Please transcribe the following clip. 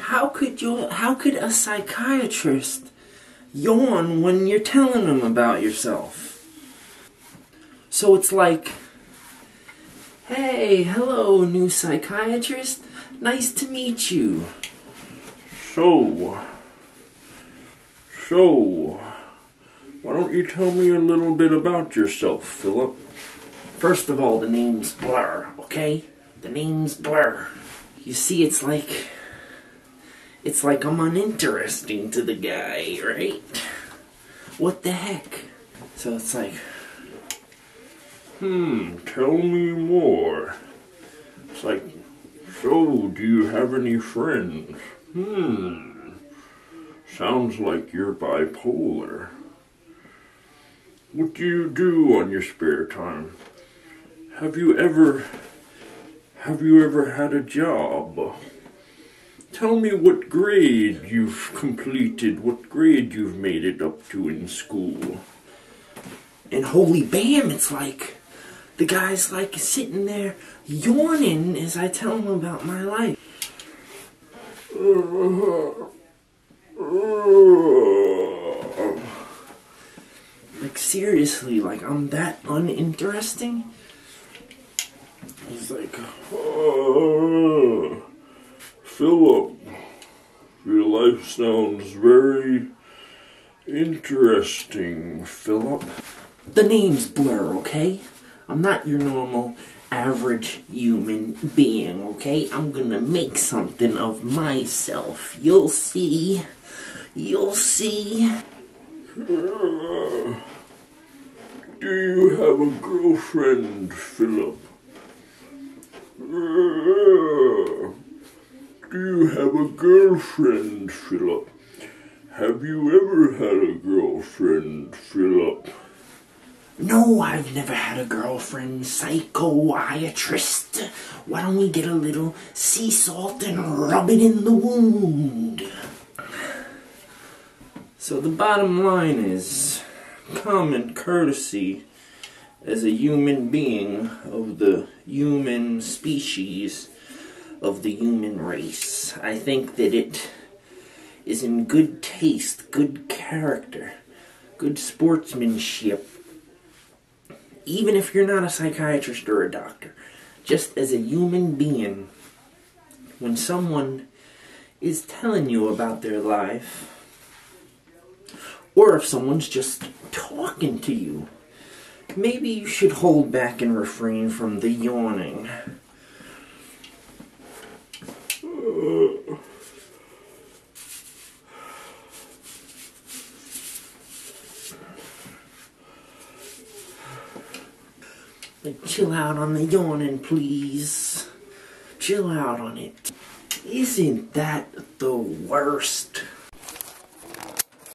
how could a psychiatrist yawn when you're telling them about yourself? So it's like, hey, hello, new psychiatrist. Nice to meet you. So, why don't you tell me a little bit about yourself, Philip? First of all, the name's Blur, okay? The name's Blur. You see, it's like I'm uninteresting to the guy, right? What the heck? So it's like, tell me more. It's like, so, do you have any friends? Sounds like you're bipolar. What do you do on your spare time? Have you ever had a job? Tell me what grade you've completed, what grade you've made it up to in school. and holy bam, it's like, the guy's like sitting there yawning as I tell him about my life. Like seriously, like I'm that uninteresting? He's like, Philip, your life sounds very interesting, Philip. The name's Blur, okay? I'm not your normal, average human being, okay? I'm gonna make something of myself. You'll see. You'll see. Do you have a girlfriend, Philip? Do you have a girlfriend, Philip? Have you ever had a girlfriend, Philip? No, I've never had a girlfriend, psychiatrist. Why don't we get a little sea salt and rub it in the wound? So the bottom line is, common courtesy as a human being of the human species, of the human race. I think that it is in good taste, good character, good sportsmanship, even if you're not a psychiatrist or a doctor, just as a human being, when someone is telling you about their life, or if someone's just talking to you, maybe you should hold back and refrain from the yawning. Like, chill out on the yawning, please. Chill out on it. Isn't that the worst?